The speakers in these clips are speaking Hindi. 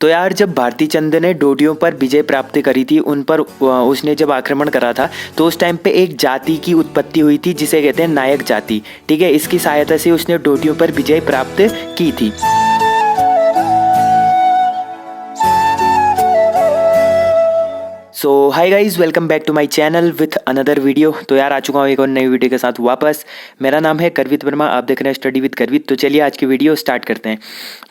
तो यार जब भारती चंद ने डोडियों पर विजय प्राप्त करी थी, उन पर उसने जब आक्रमण करा था तो उस टाइम पे एक जाति की उत्पत्ति हुई थी जिसे कहते हैं नायक जाति। ठीक है, इसकी सहायता से उसने डोडियों पर विजय प्राप्त की थी। So hi guys, welcome back to my channel with another video. तो यार आ चुका हूँ एक और नई वीडियो के साथ वापस। मेरा नाम है करवित वर्मा, आप देख रहे हैं स्टडी विद करवित। तो चलिए आज की वीडियो स्टार्ट करते हैं।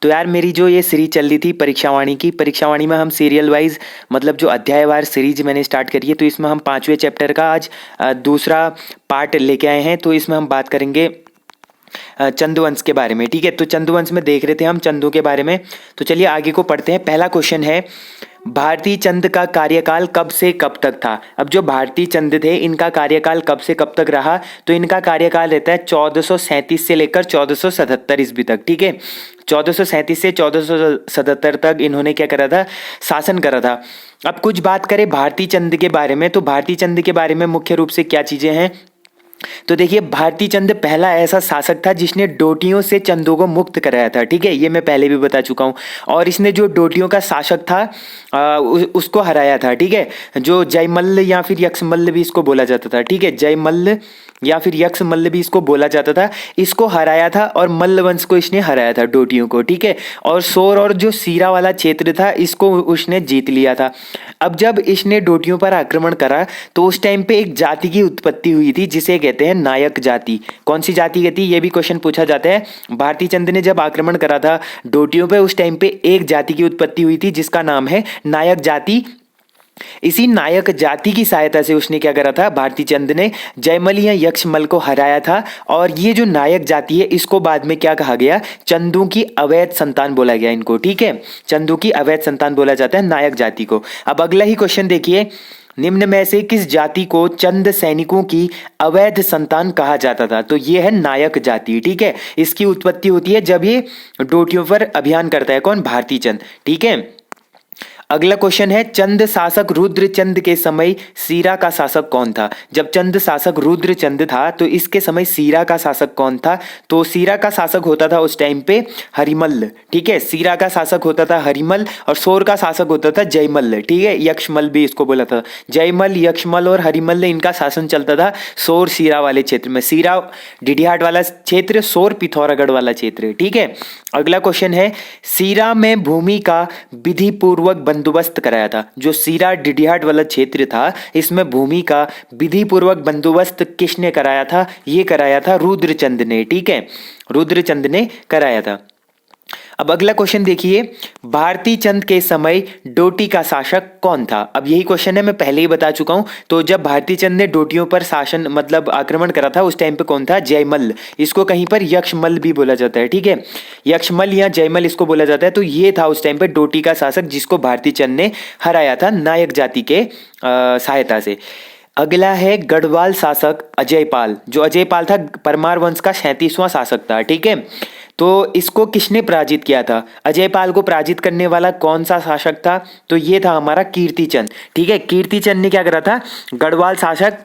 तो यार मेरी जो ये सीरीज चल रही थी परीक्षावाणी की, परीक्षावाणी में हम सीरियल वाइज मतलब जो अध्यायवार सीरीज मैंने स्टार्ट करी है, तो इसमें हम 5वें चैप्टर का आज दूसरा पार्ट लेके आए हैं। तो इसमें हम बात करेंगे चंदुवंश के बारे में। ठीक है, तो चंदुवंश में देख रहे थे हम चंदू के बारे में। तो चलिए आगे को पढ़ते हैं। पहला क्वेश्चन है, भारती चंद का कार्यकाल कब से कब तक था। अब जो भारती चंद थे इनका कार्यकाल कब से कब तक रहा, तो इनका कार्यकाल रहता है 1437 से लेकर 1477 ईस्वी तक। ठीक है, 1437 से 1477 तक इन्होंने क्या करा था, शासन करा था। अब कुछ बात करें भारती चंद के बारे में, तो भारती चंद के बारे में मुख्य रूप से क्या चीजें हैं। तो देखिए, भारती चंद पहला ऐसा शासक था जिसने डोटियों से चंदों को मुक्त कराया था। ठीक है, ये मैं पहले भी बता चुका हूँ। और इसने जो डोटियों का शासक था उसको हराया था। ठीक है, जो जयमल्ल या फिर यक्षमल्ल भी इसको बोला जाता था। ठीक है, जयमल्ल या फिर यक्षमल्ल भी इसको बोला जाता था, इसको हराया था। और मल्ल वंश को इसने हराया था, डोटियों को। ठीक है, और सोर और जो सीरा वाला क्षेत्र था इसको उसने जीत लिया था। अब जब इसने डोटियों पर आक्रमण करा तो उस टाइम पे एक जाति की उत्पत्ति हुई थी जिसे कहते हैं नायक जाति। कौन सी जाति कहती है, ये भी क्वेश्चन पूछा जाता है। भारती चंद ने जब आक्रमण करा था डोटियों पे, उस टाइम पे एक जाति की उत्पत्ति हुई थी जिसका नाम है नायक जाति। इसी नायक जाति की सहायता से उसने क्या करा था, भारती चंद ने जयमल या यक्षमल को हराया था। और ये जो नायक जाति है इसको बाद में क्या कहा गया, चंदू की अवैध संतान बोला गया इनको। ठीक है, चंदू की अवैध संतान बोला जाता है नायक जाति को। अब अगला ही क्वेश्चन देखिए, निम्न में से किस जाति को चंद सैनिकों की अवैध संतान कहा जाता था। तो ये है नायक जाति। ठीक है, इसकी उत्पत्ति होती है जब ये डोटियों पर अभियान करता है कौन, भारती चंद। ठीक है, अगला क्वेश्चन है, चंद शासक रुद्रचंद के समय सीरा का शासक कौन था। जब चंद शासक रुद्रचंद था तो इसके समय सीरा का शासक कौन था। तो सीरा का शासक होता था उस टाइम पे हरिमल्ल। ठीक है, सीरा का शासक होता था हरिमल और सोर का शासक होता था जयमल्ल। ठीक है, यक्षमल भी इसको बोला था। जयमल, यक्षमल और हरिमल्ल इनका शासन चलता था सोर सीरा वाले क्षेत्र में। सीरा डिडिहाट वाला क्षेत्र, सोर पिथौरागढ़ वाला क्षेत्र। ठीक है, अगला क्वेश्चन है, सीरा में भूमि का विधि पूर्वक बंदोबस्त कराया था। जो सीरा डिडिहाट वाला क्षेत्र था इसमें भूमि का विधि पूर्वक बंदोबस्त किसने कराया था, ये कराया था रुद्रचंद ने। ठीक है, रुद्रचंद ने कराया था। अब अगला क्वेश्चन देखिए, भारती चंद के समय डोटी का शासक कौन था। अब यही क्वेश्चन है, मैं पहले ही बता चुका हूं। तो जब भारती चंद ने डोटियों पर शासन मतलब आक्रमण करा था उस टाइम पे कौन था, जयमल्ल। इसको कहीं पर यक्षमल भी बोला जाता है। ठीक है, यक्षमल या जयमल इसको बोला जाता है। तो ये था उस टाइम पे डोटी का शासक जिसको भारती चंद ने हराया था नायक जाति के सहायता से। अगला है गढ़वाल शासक अजयपाल। जो अजयपाल था परमार वंश का 37वां शासक था। ठीक है, तो इसको किसने पराजित किया था, अजयपाल को पराजित करने वाला कौन सा शासक था, तो ये था हमारा कीर्तिचंद। ठीक है, कीर्तिचंद ने क्या करा था, गढ़वाल शासक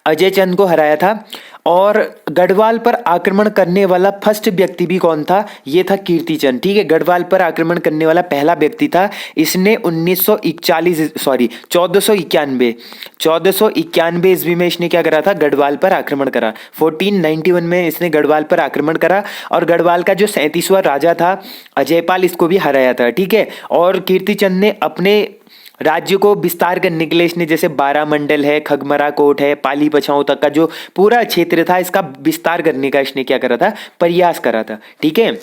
अजय चंद को हराया था। और गढ़वाल पर आक्रमण करने वाला फर्स्ट व्यक्ति भी कौन था, ये था कीर्तिचंद। ठीक है, गढ़वाल पर आक्रमण करने वाला पहला व्यक्ति था। इसने 1491 ईस्वी में इसने क्या करा था, गढ़वाल पर आक्रमण करा। 1491 में इसने गढ़वाल पर आक्रमण करा और गढ़वाल का जो 37वां राजा था अजयपाल, इसको भी हराया था। ठीक है, और कीर्तिचंद ने अपने राज्य को विस्तार करने के लिए इसने जैसे बारा मंडल है, खगमरा कोट है, पाली पछाऊ तक का जो पूरा क्षेत्र था इसका विस्तार करने का इसने क्या करा था, प्रयास करा था। ठीक है,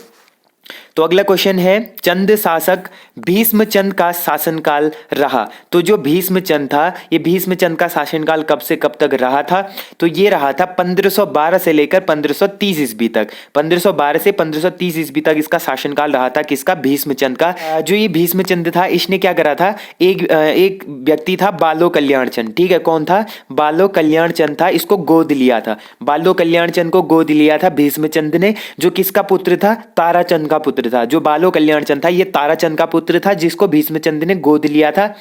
तो अगला क्वेश्चन है, चंद शासक भीष्मचंद का शासनकाल रहा। तो जो भीष्मचंद था, ये भीष्मचंद का शासनकाल कब से कब तक रहा था, तो ये रहा था 1512 से लेकर 1530 ईस्वी तक। 1512 से 1530 ईस्वी तक इसका शासनकाल रहा था किसका, भीष्मचंद का। जो ये भीष्मचंद था इसने क्या करा था, एक व्यक्ति था बालो कल्याण चंद। ठीक है, कौन था, बालो कल्याण चंद था, इसको गोद लिया था। बालो कल्याण चंद को गोद लिया था भीष्मचंद ने, जो किसका पुत्र था, ताराचंद का पुत्र था। जो बालो कल्याण चंद था ये ताराचंद का पुत्र था जिसको भीष्मचंद ने गोद लिया था।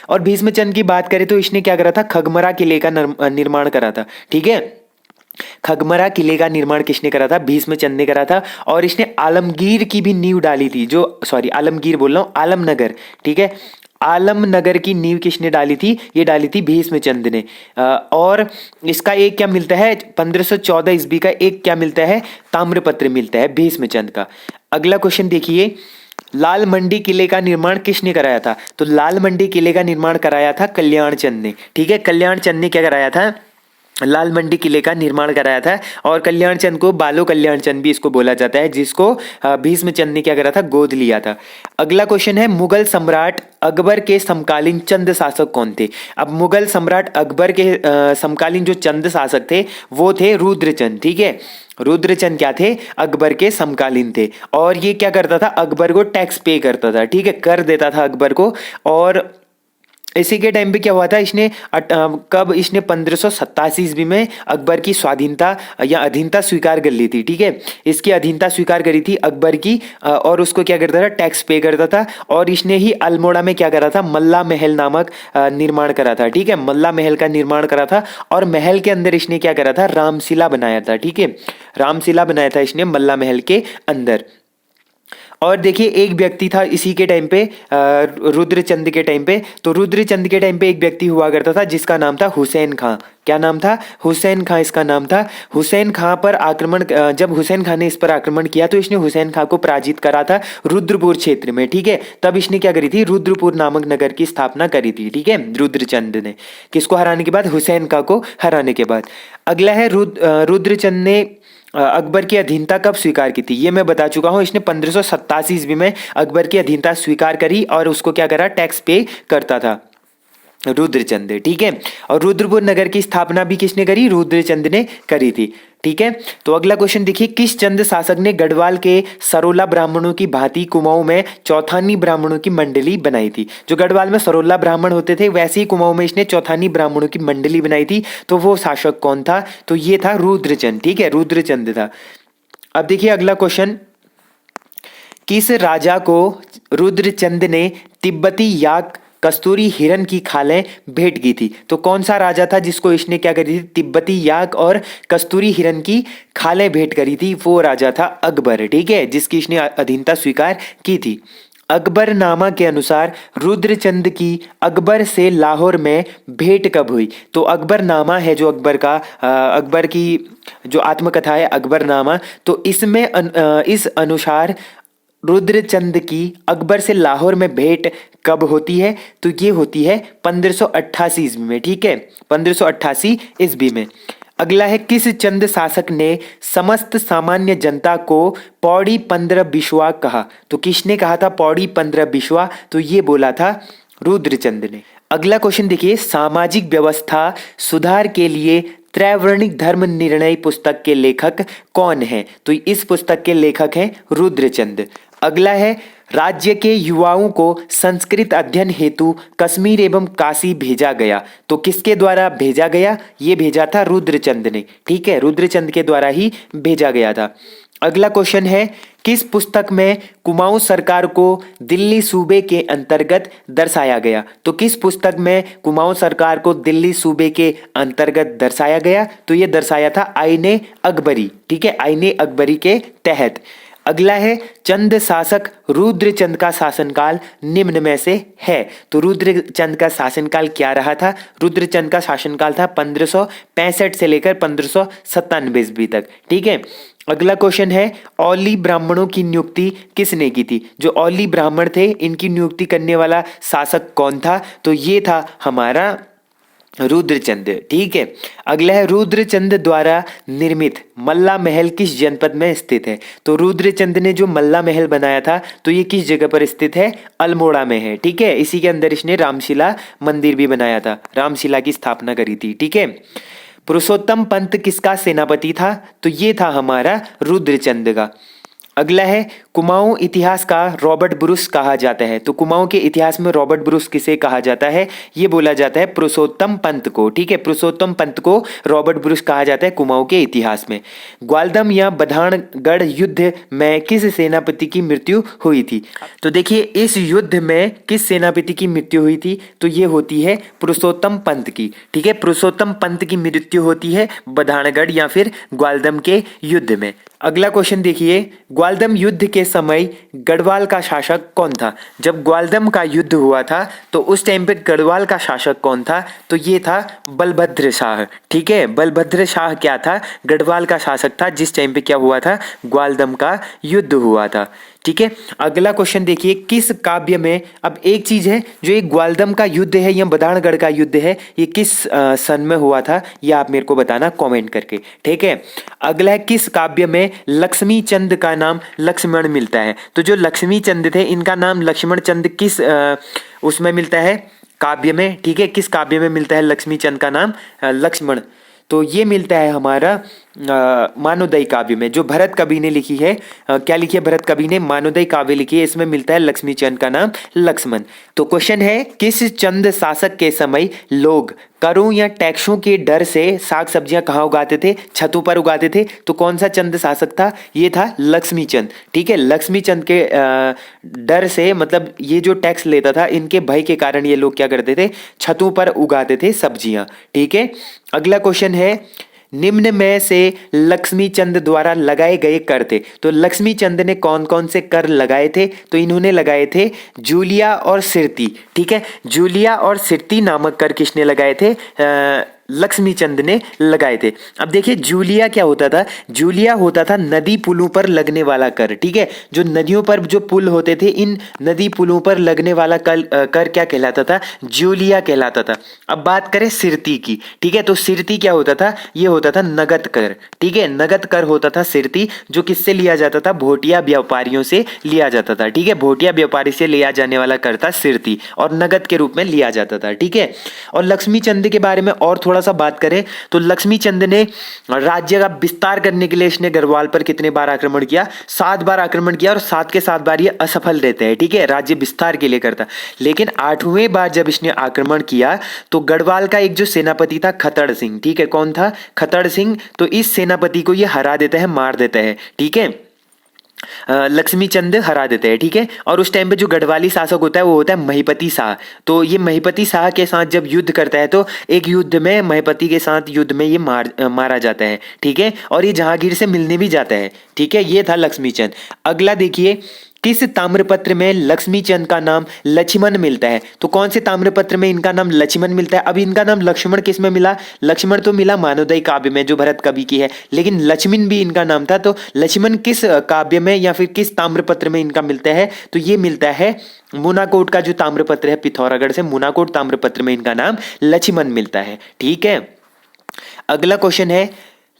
और भीष्मचंद की बात करें तो इसने क्या करा था, खगमरा किले का निर्माण करा था। ठीक है, खगमरा किले का निर्माण किसने करा था? भीष्मचंद ने करा था। और इसने आलमगीर की भी नींव डाली थी, जो सॉरी आलमगीर बोल रहा हूँ, आलमनगर, ठीक है, आलमनगर की नींव किसने डाली थी? ये डाली थी भीष्मचंद ने। और इसका एक क्या मिलता है? 1514 ईस्वी का एक क्या मिलता है? ताम्रपत्र मिलता है भीष्मचंद का। अगला क्वेश्चन देखिए, लाल मंडी किले का निर्माण किसने कराया था? तो लाल मंडी किले का निर्माण कराया था कल्याण चंद ने, ठीक है। कल्याण चंद ने क्या कराया था? लाल मंडी किले का निर्माण कराया था। और कल्याण चंद को बालो कल्याण चंद भी इसको बोला जाता है, जिसको भीष्मचंद ने क्या करा था? गोद लिया था। अगला क्वेश्चन है, मुगल सम्राट अकबर के समकालीन चंद शासक कौन थे? अब मुगल सम्राट अकबर के समकालीन जो चंद शासक थे वो थे रुद्रचंद, ठीक है। रुद्रचंद क्या थे? अकबर के समकालीन थे। और ये क्या करता था? अकबर को टैक्स पे करता था, ठीक है, कर देता था अकबर को। और इसी के टाइम पे क्या हुआ था? कब इसने 1587 ईस्वी में अकबर की स्वाधीनता या अधीनता स्वीकार कर ली थी, ठीक है। इसकी अधीनता स्वीकार करी थी अकबर की। और उसको क्या करता था? टैक्स पे करता था। और इसने ही अल्मोड़ा में क्या करा था? मल्ला महल नामक निर्माण करा था, ठीक है, मल्ला महल का निर्माण करा था। और महल के अंदर इसने क्या करा था? रामशिला बनाया था, ठीक है, रामशिला बनाया था इसने मल्ला महल के अंदर। और देखिए एक व्यक्ति था इसी के टाइम पे, रुद्रचंद के टाइम पे, तो रुद्रचंद के टाइम पे एक व्यक्ति हुआ करता था जिसका नाम था हुसैन खां। क्या नाम था? हुसैन खां इसका नाम था। हुसैन खां पर आक्रमण, जब हुसैन खां ने इस पर आक्रमण किया तो इसने हुसैन खां को पराजित करा था रुद्रपुर क्षेत्र में, ठीक है। तब इसने क्या करी थी? रुद्रपुर नामक नगर की स्थापना करी थी, ठीक है, रुद्रचंद ने। किसको हराने के बाद? हुसैन खां को हराने के बाद। अगला है रुद्रचंद ने अकबर की अधीनता कब स्वीकार की थी? ये मैं बता चुका हूं। इसने 1587 ईस्वी में अकबर की अधीनता स्वीकार करी और उसको क्या करा? टैक्स पे करता था रुद्रचंद, ठीक है। और रुद्रपुर नगर की स्थापना भी किसने करी? रुद्रचंद ने करी थी, ठीक है। तो अगला क्वेश्चन देखिए, किस चंद शासक ने गढ़वाल के सरोला ब्राह्मणों की भांति कुमाऊं में चौथानी ब्राह्मणों की मंडली बनाई थी? जो गढ़वाल में सरोला ब्राह्मण होते थे वैसे ही कुमाऊं में इसने चौथानी ब्राह्मणों की मंडली बनाई थी। तो वो शासक कौन था? तो ये था रुद्रचंद, ठीक है, रुद्रचंद था। अब देखिए अगला क्वेश्चन, किस राजा को रुद्रचंद ने तिब्बती याक कस्तूरी हिरण की खालें भेंट की थी? तो कौन सा राजा था जिसको इसने क्या करी थी? तिब्बती याक और कस्तूरी हिरण की खालें भेंट करी थी? वो राजा था अकबर, ठीक है, जिसकी इसने अधीनता स्वीकार की थी। अकबरनामा के अनुसार रुद्रचंद की अकबर से लाहौर में भेंट कब हुई? तो अकबरनामा है जो अकबर की जो आत्मकथा है अकबरनामा, तो इसमें इस अनुसार रुद्रचंद की अकबर से लाहौर में भेंट कब होती है? तो ये होती है 1588 ईस्वी में, ठीक है, 1588 ईस्वी में। अगला है, किस चंद शासक ने समस्त सामान्य जनता को पौड़ी 15 बिश्वा कहा? तो किसने कहा था पौड़ी 15 बिश्वा? तो ये बोला था रुद्रचंद ने। अगला क्वेश्चन देखिए, सामाजिक व्यवस्था सुधार के लिए त्रैवर्णिक धर्म निर्णय पुस्तक के लेखक कौन है? तो इस पुस्तक के लेखक हैं रुद्रचंद। अगला है, राज्य के युवाओं को संस्कृत अध्ययन हेतु कश्मीर एवं काशी भेजा गया, तो किसके द्वारा भेजा गया? ये भेजा था रुद्रचंद ने, ठीक है, रुद्रचंद के द्वारा ही भेजा गया था। अगला क्वेश्चन है, किस पुस्तक में कुमाऊं सरकार को दिल्ली सूबे के अंतर्गत दर्शाया गया? तो किस पुस्तक में कुमाऊं सरकार को दिल्ली सूबे के अंतर्गत दर्शाया गया? तो ये दर्शाया था आईने अकबरी, ठीक है, आईने अकबरी के तहत। अगला है, चंद शासक रुद्रचंद का शासनकाल निम्न में से है? तो रुद्रचंद का शासनकाल क्या रहा था? रुद्रचंद का शासनकाल था 1565 से लेकर 1597 ईस्वी तक, ठीक है। अगला क्वेश्चन है, औली ब्राह्मणों की नियुक्ति किसने की थी? जो औली ब्राह्मण थे इनकी नियुक्ति करने वाला शासक कौन था? तो ये था हमारा रुद्रचंद, ठीक है। अगला है, रुद्रचंद द्वारा निर्मित मल्ला महल किस जनपद में स्थित है? तो रुद्रचंद ने जो मल्ला महल बनाया था तो ये किस जगह पर स्थित है? अल्मोड़ा में है, ठीक है। इसी के अंदर इसने रामशिला मंदिर भी बनाया था, रामशिला की स्थापना करी थी, ठीक है। पुरुषोत्तम पंत किसका सेनापति था? तो ये था हमारा रुद्रचंद का। अगला है कुमाऊं इतिहास का रॉबर्ट ब्रूस कहा जाता है। तो कुमाऊं के इतिहास में रॉबर्ट ब्रूस किसे कहा जाता है? ये बोला जाता है पुरुषोत्तम पंत को। ठीक है, पुरुषोत्तम पंत को रॉबर्ट ब्रूस कहा जाता है कुमाऊं के इतिहास में। ग्वालदम या बधानगढ़ युद्ध में किस सेनापति की मृत्यु हुई थी? तो देखिए इस युद्ध में किस सेनापति की मृत्यु हुई थी? तो ये होती है पुरुषोत्तम पंत की। ठीक है, पुरुषोत्तम पंत की मृत्यु होती है बधानगढ़ या फिर ग्वालदम के युद्ध में। अगला क्वेश्चन देखिए, ग्वालदम युद्ध के समय गढ़वाल का शासक कौन था? जब ग्वालदम का युद्ध हुआ था तो उस टाइम पे गढ़वाल का शासक कौन था? तो ये था बलभद्र शाह। ठीक है, बलभद्र शाह क्या था? गढ़वाल का शासक था जिस टाइम पे क्या हुआ था? ग्वालदम का युद्ध हुआ था। ठीक है, अगला क्वेश्चन देखिए, किस काव्य में, अब एक चीज है जो ये ग्वालदम का युद्ध है या बधानगढ़ का युद्ध है, ये किस सन में हुआ था, ये आप मेरे को बताना कमेंट करके। ठीक है, अगला है किस काव्य में लक्ष्मी चंद का नाम लक्ष्मण मिलता है? तो जो लक्ष्मी चंद थे इनका नाम लक्ष्मण चंद किस उसमें मिलता है? काव्य में। ठीक है, किस काव्य में मिलता है लक्ष्मी चंद का नाम लक्ष्मण? तो ये मिलता है हमारा मानोदय काव्य में, जो भरत कवि ने लिखी है। क्या लिखी है भरत कवि ने? मानोदय काव्य लिखी है, इसमें मिलता है लक्ष्मी चंद का नाम लक्ष्मण। तो क्वेश्चन है, किस चंद शासक के समय लोग करों या टैक्सों के डर से साग सब्जियां कहाँ उगाते थे? छतों पर उगाते थे। तो कौन सा चंद शासक था? ये था लक्ष्मी चंद। ठीक है, लक्ष्मी चंद के डर से, मतलब ये जो टैक्स लेता था इनके भय के कारण ये लोग क्या करते थे? छतों पर उगाते थे सब्जियां। ठीक है, अगला क्वेश्चन है, निम्न में से लक्ष्मी चंद द्वारा लगाए गए कर थे। तो लक्ष्मी चंद ने कौन कौन से कर लगाए थे? तो इन्होंने लगाए थे जूलिया और सिरती। ठीक है, जूलिया और सिरती नामक कर किसने लगाए थे? लक्ष्मी चंद ने लगाए थे। अब देखिए जूलिया क्या होता था? जूलिया होता था नदी पुलों पर लगने वाला कर। ठीक है, जो नदियों पर जो पुल होते थे, इन नदी पुलों पर लगने वाला कर क्या कहलाता था? जूलिया कहलाता था। अब बात करें सिरती की। ठीक है, तो सिरती क्या होता था? ये होता था नगद कर। ठीक है, नगद कर होता था सिरती, जो किससे लिया जाता था? भोटिया व्यापारियों से लिया जाता था। ठीक है, भोटिया व्यापारी से लिया जाने वाला कर था सिरती, और नगद के रूप में लिया जाता था। ठीक है, और लक्ष्मी चंद के बारे में और थोड़ा सा बात करें तो लक्ष्मी चंद ने राज्य का विस्तार करने के लिए इसने गढ़वाल पर कितने बार आक्रमण किया? 7 बार आक्रमण किया, और 7 के 7 बार ये असफल रहते हैं। ठीक है, राज्य विस्तार के लिए करता। लेकिन 8वें बार जब इसने आक्रमण किया तो गढ़वाल का एक जो सेनापति था खतड़ सिंह। ठीक है, कौन था? खतड़ सिंह। तो इस सेनापति को ये हरा देता है, मार देता है। ठीक है, लक्ष्मी चंद हरा देते हैं। ठीक है, और उस टाइम पे जो गढ़वाली शासक होता है वो होता है महिपति शाह। तो ये महिपति शाह के साथ जब युद्ध करता है तो एक युद्ध में महिपति के साथ युद्ध में ये मारा जाता है। ठीक है, और ये जहांगीर से मिलने भी जाता है। ठीक है, ये था लक्ष्मी चंद। अगला देखिए, किस ताम्रपत्र में लक्ष्मी चंद का नाम लक्ष्मण मिलता है? तो कौन से ताम्रपत्र में इनका नाम लक्ष्मण मिलता है? अब इनका नाम लक्ष्मण किस में मिला? लक्ष्मण तो मिला मानोदय काव्य में, जो भरत कवि की है, लेकिन लक्ष्मण भी इनका नाम था। तो लक्ष्मण किस काव्य में या फिर किस ताम्रपत्र में इनका मिलता है? तो ये मिलता है मुनाकोट का जो ताम्रपत्र है पिथौरागढ़ से, मुनाकोट ताम्रपत्र में इनका नाम लक्ष्मण मिलता है। ठीक है, अगला क्वेश्चन है,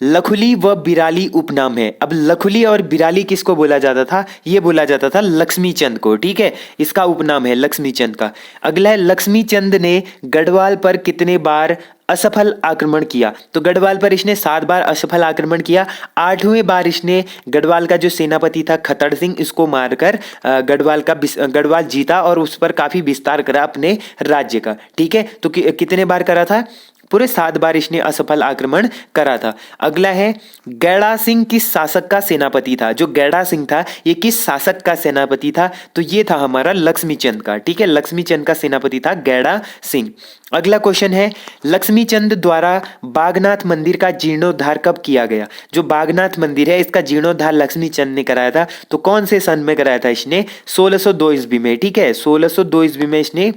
लखुली व बिराली उपनाम है। अब लखुली और बिराली किसको बोला जाता था? ये बोला जाता था लक्ष्मी चंद को। ठीक है, इसका उपनाम है लक्ष्मी चंद का। अगला है, लक्ष्मी चंद ने गढ़वाल पर कितने बार असफल आक्रमण किया? तो गढ़वाल पर इसने 7 बार असफल आक्रमण किया। 8वें बार इसने गढ़वाल का जो सेनापति था खतड़ सिंह, इसको मारकर गढ़वाल जीता और उस पर काफी विस्तार करा अपने राज्य का। ठीक है, तो कितने बार करा था? पूरे 7 बार इसने असफल आक्रमण करा था। अगला है, गैड़ा सिंह किस शासक का सेनापति था? जो गैड़ा सिंह था ये किस शासक का सेनापति था? तो ये था हमारा लक्ष्मी चंद का। ठीक है, लक्ष्मी चंद का सेनापति था गैड़ा सिंह। अगला क्वेश्चन है, लक्ष्मी चंद द्वारा बागनाथ मंदिर का जीर्णोद्धार कब किया गया? जो बागनाथ मंदिर है इसका जीर्णोद्धार लक्ष्मी चंद ने कराया था। तो कौन से सन में कराया था इसने? 1602 ईस्वी में। ठीक है, 1602 ईस्वी में इसने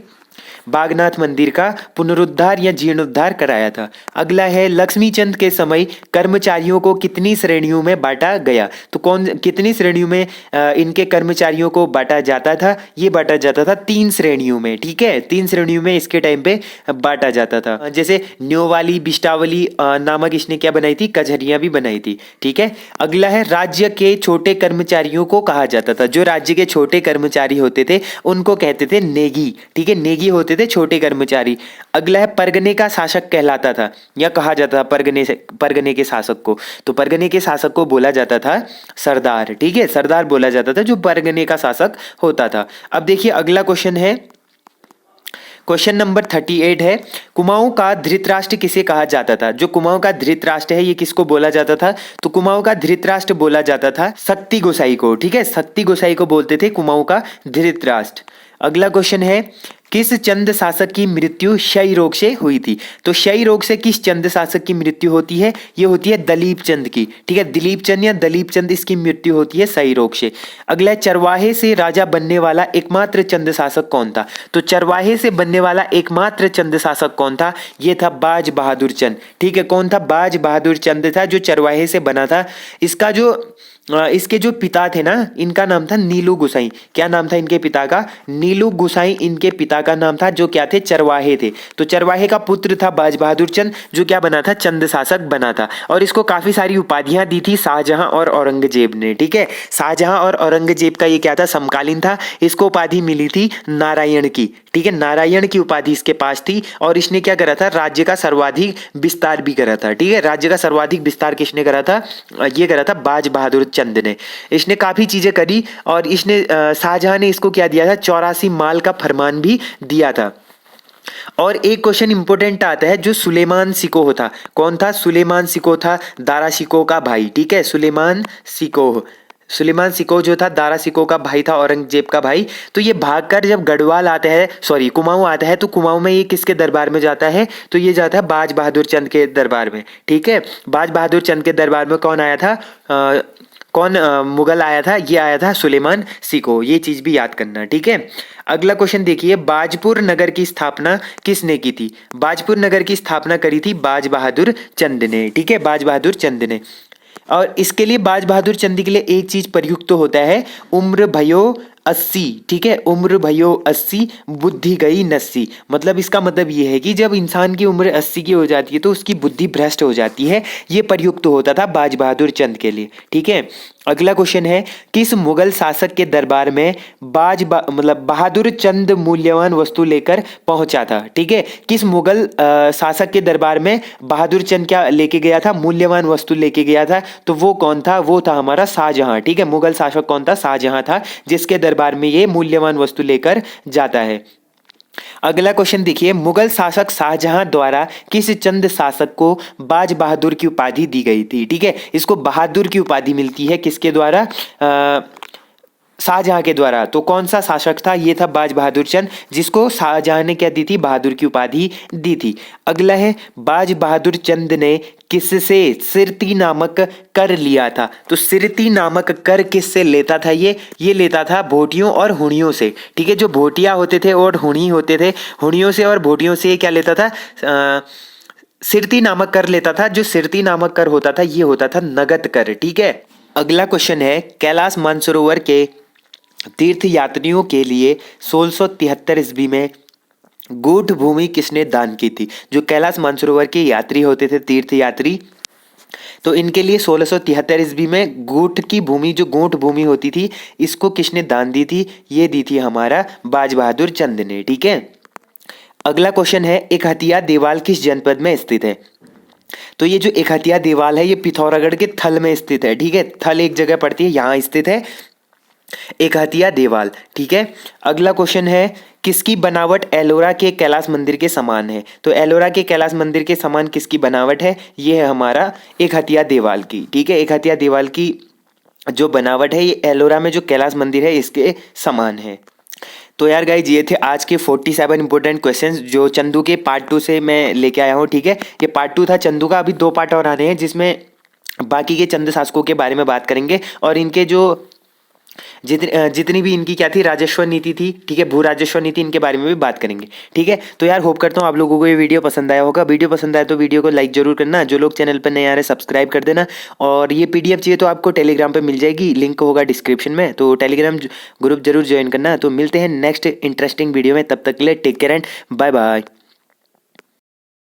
बागनाथ मंदिर का पुनरुद्धार या जीर्णोद्धार कराया था। अगला है, लक्ष्मी चंद के समय कर्मचारियों को कितनी श्रेणियों में बांटा गया? तो कितनी श्रेणियों में इनके कर्मचारियों को बांटा जाता था? ये बांटा जाता था 3 श्रेणियों में। ठीक है, 3 श्रेणियों में इसके टाइम पे बांटा जाता था। जैसे न्योवाली, बिष्टावली नामक इसने क्या बनाई थी? कचहरियां भी बनाई थी। ठीक है, अगला है, राज्य के छोटे कर्मचारियों को कहा जाता था। जो राज्य के छोटे कर्मचारी होते थे उनको कहते थे नेगी। ठीक है, नेगी होते थे थे छोटे कर्मचारी। अगला है परगने का शासक कहलाता था या कहा जाता था परगने के शासक को। तो परगने के शासक को बोला जाता था सरदार। ठीक है, सरदार बोला जाता था जो परगने का शासक होता था। अब देखिए अगला क्वेश्चन है, क्वेश्चन नंबर 38 है, कुमाऊं का धृतराष्ट्र किसे कहा जाता था? जो कुमाऊं का धृतराष्ट्र है ये किसको बोला जाता था? तो कुमाऊं का धृतराष्ट्र बोला जाता था शक्ति गोसाई को। ठीक है, शक्ति गोसाई को बोलते थे कुमाऊं का धृतराष्ट्र। अगला क्वेश्चन है, किस चंद शासक की मृत्यु क्षय रोग से हुई थी? तो क्षय रोग से किस चंद शासक की मृत्यु होती है? ये होती है दलीप चंद की। ठीक है, दिलीप चंद या दलीप चंद, इसकी मृत्यु होती है क्षय रोग से। अगला, चरवाहे से राजा बनने वाला एकमात्र चंद शासक कौन था? तो चरवाहे से बनने वाला एकमात्र चंद शासक कौन था? ये था बाज बहादुर चंद। ठीक है, कौन था? बाज बहादुर चंद था जो चरवाहे से बना था। इसके जो पिता थे ना, इनका नाम था नीलू गुसाई। क्या नाम था इनके पिता का? नीलू गुसाई इनके पिता का नाम था, जो क्या थे? चरवाहे थे। तो चरवाहे का पुत्र था बाज बहादुर चंद, जो क्या बना था? चंद शासक बना था। और इसको काफी सारी उपाधियां दी थी शाहजहां और औरंगजेब ने। ठीक है, शाहजहां और औरंगजेब का ये क्या था? समकालीन था। इसको उपाधि मिली थी नारायण की। ठीक है, नारायण की उपाधि इसके पास थी। और इसने क्या करा था? राज्य का सर्वाधिक विस्तार भी करा था। ठीक है, राज्य का सर्वाधिक विस्तार किसने करा था? ये करा था बाज बहादुर चंद ने। इसने काफी चीजें करी और इसने शाहजहां ने इसको क्या दिया था? 84 माल का फरमान भी दिया था। और एक क्वेश्चन इंपॉर्टेंट आता है जो सुलेमान सिकोह था। कौन था? सुलेमान सिकोह था दारा सिकोह का भाई। ठीक है, सुलेमान सिकोह जो था दारा सिकोह का भाई था, औरंगजेब का भाई। तो ये भागकर जब गढ़वाल आता है, सॉरी कुमाऊं आता है, तो कुमाऊं में ये किसके दरबार में जाता है? तो ये जाता है बाज बहादुर चंद के दरबार में। ठीक है, बाज बहादुर चंद के दरबार में कौन आया था? कौन मुगल आया था? ये आया था सुलेमान सिकोह। ये चीज भी याद करना। ठीक है, अगला क्वेश्चन देखिए, बाजपुर नगर की स्थापना किसने की थी? बाजपुर नगर की स्थापना करी थी बाज बहादुर चंद ने। ठीक है, बाज बहादुर चंद ने। और इसके लिए बाज बहादुर चंद के लिए एक चीज प्रयुक्त होता है, उम्र भयो 80। ठीक है, उम्र भयो 80, बुद्धि गई 89। मतलब इसका मतलब ये है कि जब इंसान की उम्र 80 की हो जाती है तो उसकी बुद्धि भ्रष्ट हो जाती है। ये प्रयुक्त होता था बाज बहादुर चंद के लिए। ठीक है, अगला क्वेश्चन है, किस मुगल शासक के दरबार में बहादुर चंद मूल्यवान वस्तु लेकर पहुंचा था? ठीक है, किस मुगल शासक के दरबार में बहादुर चंद क्या लेके गया था? मूल्यवान वस्तु लेके गया था। तो वो कौन था? वो था हमारा शाहजहां। ठीक है, मुगल शासक कौन था? शाहजहां था, जिसके दरबार में ये मूल्यवान वस्तु लेकर जाता है। अगला क्वेश्चन देखिए, मुगल शासक शाहजहां द्वारा किस चंद शासक को बाज बहादुर की उपाधि दी गई थी? ठीक है, इसको बहादुर की उपाधि मिलती है किसके द्वारा? शाहजहां के द्वारा। तो कौन सा शासक था? ये था बाज बहादुर चंद, जिसको शाहजहां ने क्या दी थी? बहादुर की उपाधि दी थी। अगला है, बाज बहादुर चंद ने किससे सिरती नामक कर लिया था? तो सिरती नामक कर किससे लेता था? ये लेता था भोटियों और हुणियों से। ठीक है, जो भोटिया होते थे और हुणी होते थे, हुणियों से और भोटियों से ये क्या लेता था? सिरती नामक कर लेता था। जो सिरती नामक कर होता था ये होता था नगद कर। ठीक है, अगला क्वेश्चन है, कैलाश मानसरोवर के तीर्थ यात्रियों के लिए 1673 ईस्वी में गूढ़ भूमि किसने दान की थी? जो कैलाश मानसरोवर के यात्री होते थे, तीर्थ यात्री, तो इनके लिए 1673 ईस्वी में गूढ़ की भूमि, जो गूढ़ भूमि होती थी, इसको किसने दान दी थी? ये दी थी हमारा बाज बहादुर चंद ने। ठीक है, अगला क्वेश्चन है, एकहतिया देवाल किस जनपद में स्थित है? तो ये जो एकहतिया देवाल है ये पिथौरागढ़ के थल में स्थित है। ठीक है, थल एक जगह पड़ती है, यहाँ स्थित है एकहतिया देवाल। ठीक है, अगला क्वेश्चन है, किसकी बनावट एलोरा के कैलाश मंदिर के समान है? तो एलोरा के कैलाश मंदिर के समान किसकी बनावट है? ये है हमारा एकहतिया देवाल की। ठीक है, एकहतिया देवाल की जो बनावट है ये एलोरा में जो कैलाश मंदिर है इसके समान है। तो यार गाइज, ये थे आज के 47 इंपॉर्टेंट क्वेश्चंस जो चंदू के पार्ट 2 से मैं लेके आया हूँ। ठीक है, ये पार्ट 2 था चंदू का। अभी 2 पार्ट और आने हैं जिसमें बाकी के चंद शासकों के बारे में बात करेंगे और इनके जो जितनी भी इनकी क्या थी, राजस्व नीति थी। ठीक है, भू राजस्व नीति, इनके बारे में भी बात करेंगे। ठीक है, तो यार होप करता हूँ आप लोगों को ये वीडियो पसंद आया होगा। वीडियो पसंद आया तो वीडियो को लाइक जरूर करना। जो लोग चैनल पर नए आ रहे सब्सक्राइब कर देना। और ये PDF चाहिए तो आपको टेलीग्राम पर मिल जाएगी, लिंक होगा डिस्क्रिप्शन में, तो टेलीग्राम ग्रुप जरूर ज्वाइन करना। तो मिलते हैं नेक्स्ट इंटरेस्टिंग वीडियो में, तब तक के लिए take care and bye bye.